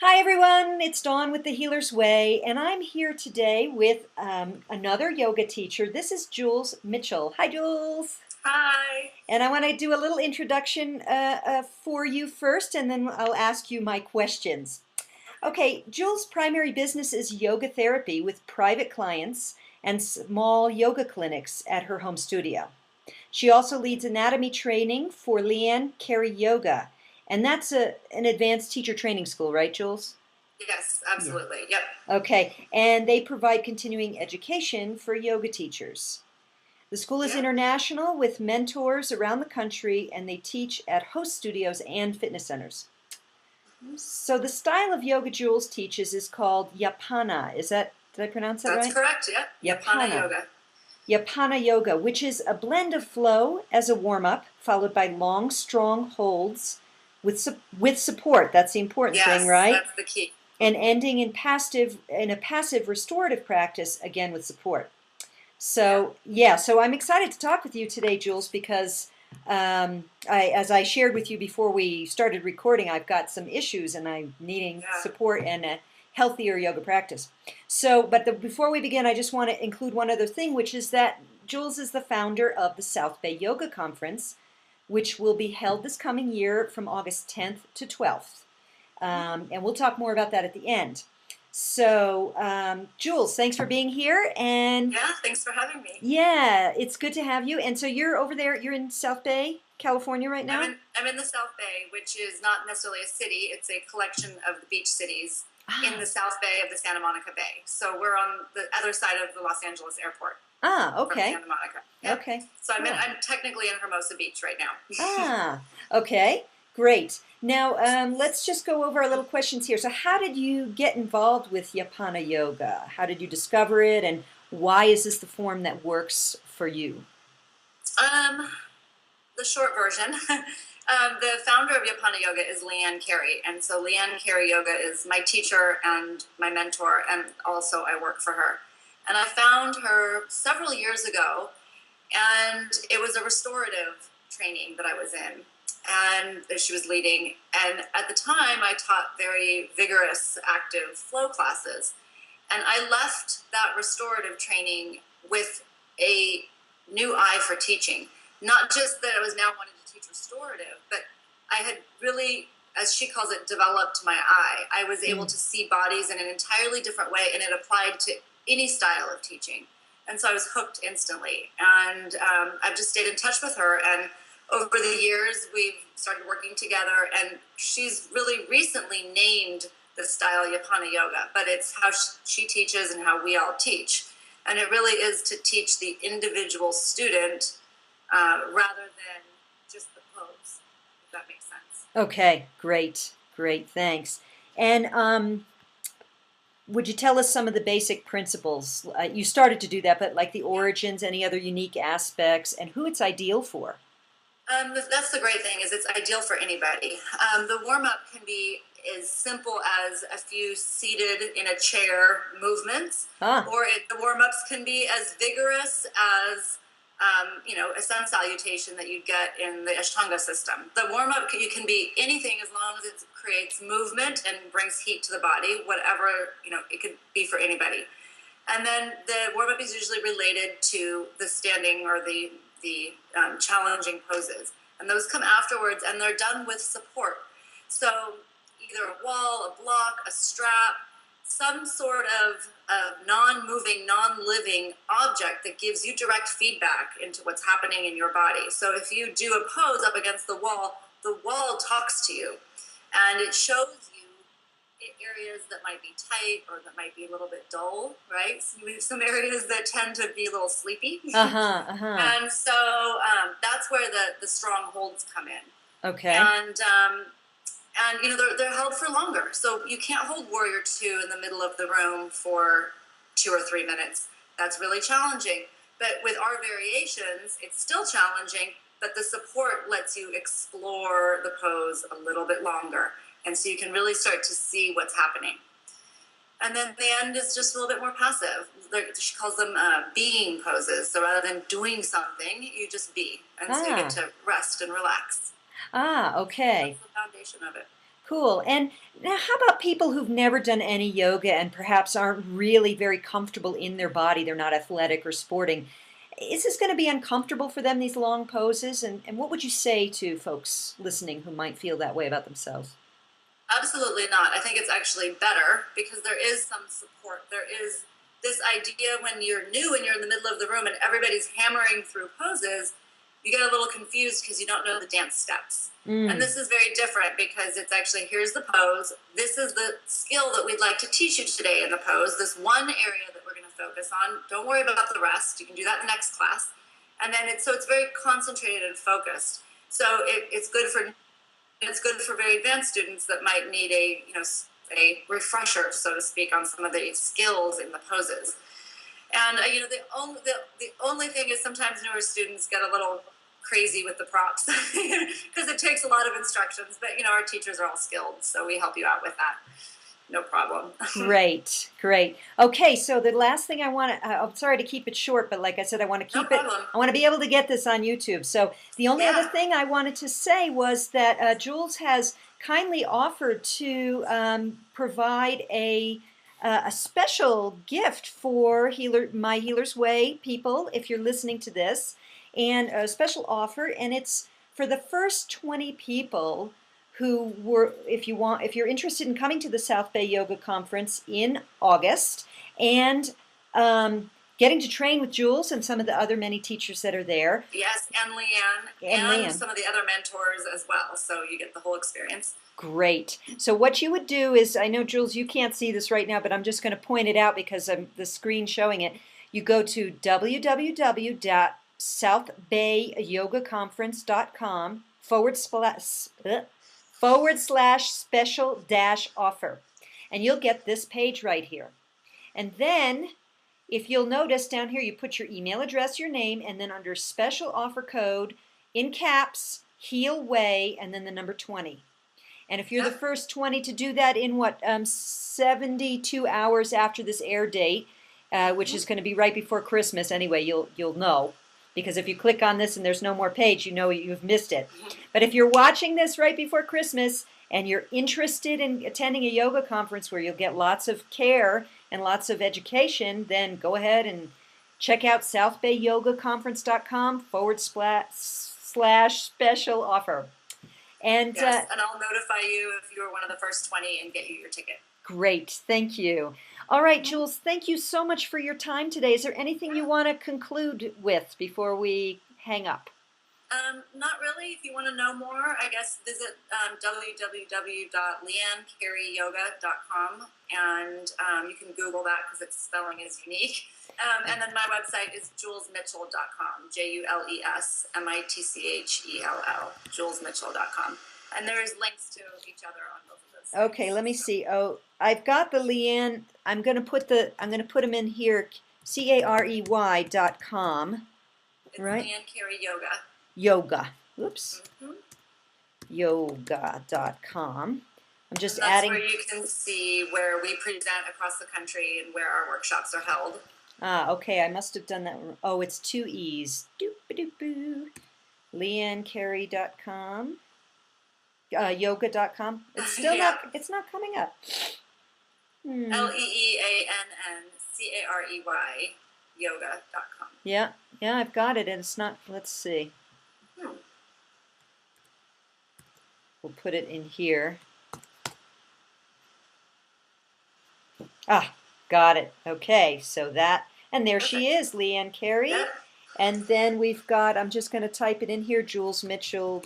Hi everyone, it's Dawn with The Healer's Way, and I'm here today with another yoga teacher. This is Jules Mitchell. Hi, Jules. Hi. And I want to do a little introduction for you first, and then I'll ask you my questions. Okay. Okay, Jules' primary business is yoga therapy with private clients and small yoga clinics at her home studio. She also leads anatomy training for Leeann Carey Yoga, and that's an advanced teacher training school, right, Jules? Yes, Yeah. absolutely. Yep. Okay, and they provide continuing education for yoga teachers. The school is Yep. international with mentors around the country, and they teach at host studios and fitness centers. Mhm. So the style of yoga Jules teaches is called Yapana. Did I pronounce that That's right? correct. Yep. Yapana Yapana. yoga. Yapana yoga, which is a blend of flow as a warm-up, followed by long, strong holds with support. That's the important thing, Yes, right? that's the key. And ending in a passive restorative practice, again with support. Yep. So yeah, so I'm excited to talk with you today, Jules, because as I shared with you before we started recording, I've got some issues and I'm needing Yeah. support and a healthier yoga practice. So, before we begin, I just want to include one other thing, which is that Jules is the founder of the South Bay Yoga Conference, which will be held this coming year from August 10th to 12th. And we'll talk more about that at the end. So, Jules, thanks for being here. And Yeah. Thanks for having me. yeah, it's good to have you. And so you're over there, you're in South Bay, California right I'm now? in I'm in the South Bay, which is not necessarily a city. It's a collection of the beach cities in Ah, the South Bay of the Santa Monica Bay. So we're on the other side of the Los Angeles airport from okay. Santa Monica. Yep. Okay, So I'm in, cool. I'm technically in Hermosa Beach right now. Ah, okay, great. Now, let's just go over our little questions here. So, how did you get involved with Yapana Yoga? How did you discover it, and why is this the form that works for you? Um, the short version. The founder of Yapana Yoga is Leeann Carey, and so Leeann Carey Yoga is my teacher and my mentor, and also I work for her. And I found her several years ago, and it was a restorative training that I was in, and that she was leading. And at the time, I taught very vigorous, active flow classes, and I left that restorative training with a new eye for teaching. Not just that I was now wanting to teach restorative, but I had really, as she calls it, developed my eye. I was able Mm. to see bodies in an entirely different way, and it applied to any style of teaching. And so I was hooked instantly. And I've just stayed in touch with her. And over the years, we've started working together. And she's really recently named the style Yapana Yoga, but it's how she teaches and how we all teach. And it really is to teach the individual student rather than just the pose, if that makes sense. Okay, great, great, thanks. And would you tell us some of the basic principles? You started to do that, but like the Yeah. origins, any other unique aspects, and who it's ideal for? That's the great thing is it's ideal for anybody. The warm up can be as simple as a few seated in a chair movements, Ah, or the warm ups can be as vigorous as a sun salutation that you get in the Ashtanga system. The warm up you can be anything as long as it creates movement and brings heat to the body. Whatever it could be for anybody. And then the warm up is usually related to the standing or the challenging poses, and those come afterwards, and they're done with support. So either a wall, a block, a strap, some sort of non-moving, non-living object that gives you direct feedback into what's happening in your body. So if you do a pose up against the wall talks to you, and it shows you areas that might be tight or that might be a little bit dull, right? So we have some areas that tend to be a little sleepy. uh-huh, uh-huh. And so that's where the strong holds come in. Okay. And they're held for longer. So you can't hold Warrior 2 in the middle of the room for 2 or 3 minutes. That's really challenging. But with our variations, it's still challenging, but the support lets you explore the pose a little bit longer. And so you can really start to see what's happening. And then the end is just a little bit more passive. She calls them being poses. So rather than doing something, you just be. And so you get Ah, to rest and relax. ah, That's okay. the foundation of it. Cool. And now, how about people who've never done any yoga and perhaps aren't really very comfortable in their body? They're not athletic or sporting. Is this going to be uncomfortable for them, these long poses? And what would you say to folks listening who might feel that way about themselves? Absolutely not. I think it's actually better because there is some support. There is this idea when you're new and you're in the middle of the room and everybody's hammering through poses, you get a little confused because you don't know the dance steps. And Mm, this is very different because it's actually, here's the pose. This is the skill that we'd like to teach you today in the pose. This one area that we're going to focus on. Don't worry about the rest. You can do that in the next class. And then it's very concentrated and focused. So it's good for very advanced students that might need a refresher, so to speak, on some of the skills in the poses. And the only thing is sometimes newer students get a little crazy with the props because it takes a lot of instructions. But our teachers are all skilled, so we help you out with that. No problem. great, great. Okay, so the last thing I want to, I'm sorry to keep it short, but like I said, I want to No keep it, problem. I want to be able to get this on YouTube. So the only other Yeah. thing I wanted to say was that Jules has kindly offered to provide a special gift for My Healer's Way people, if you're listening to this, and a special offer, and it's for the first 20 people who were, if you're interested in coming to the South Bay Yoga Conference in August and getting to train with Jules and some of the other many teachers that are there. Yes, and Leeann, And and Leeann. some of the other mentors as well. So you get the whole experience. Great. So what you would do is, I know Jules, you can't see this right now, but I'm just going to point it out because the screen showing it. You go to www.southbayyogaconference.com // special dash offer. And you'll get this page right here. And then, if you'll notice down here, you put your email address, your name, and then under special offer code, in caps, Heal Way, and then the number 20. And if you're the Yep. first 20 to do that in 72 hours after this air date, which is going to be right before Christmas anyway, you'll know. Because if you click on this and there's no more page, you know you've missed it. But if you're watching this right before Christmas and you're interested in attending a yoga conference where you'll get lots of care and lots of education, then go ahead and check out southbayyogaconference.com / special offer. And Yes, and I'll notify you if you were one of the first 20 and get you your ticket. great, thank you. All right, Jules, thank you so much for your time today. Is there anything you want to conclude with before we hang up? Not really. If you want to know more, I guess visit www.leeanncareyyoga.com, and you can Google that because its spelling is unique. And then my website is julesmitchell.com, JulesMitchell, julesmitchell.com. And there's links to each other on both of those sites. Okay, let me see. Oh, I've got the Leeann. I'm going to put them in here. CAREY.com. It's Right? Leeann Carey Yoga. Yoga. Oops. Mm-hmm. Yoga.com. I'm just And that's adding. where you can see where we present across the country and where our workshops are held. Okay, I must have done that. Oh, it's 2 E's. Doop-a-doop-boo. LeeannCarey.com. Yoga.com. It's still Yeah. it's not coming up. LeeAnnCarey yoga.com. Yeah, I've got it, and it's not. Let's see. We'll put it in here. Ah, got it. Okay, so that, and there she is, Leeann Carey. Yep. And then we've got, I'm just going to type it in here, Jules Mitchell.com.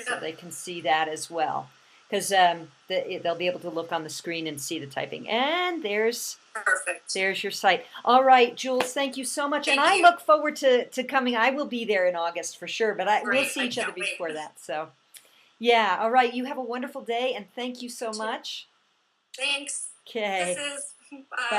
So they can see that as well. Because they'll be able to look on the screen and see the typing. And there's your site. All right, Jules, thank you so much. Thank and I you. look forward to coming. I will be there in August for sure, but we'll Great. see I each other can't wait. before that. So, yeah, all right. You have a wonderful day, and thank you so much. Thanks. Okay. Kisses. Bye. Bye.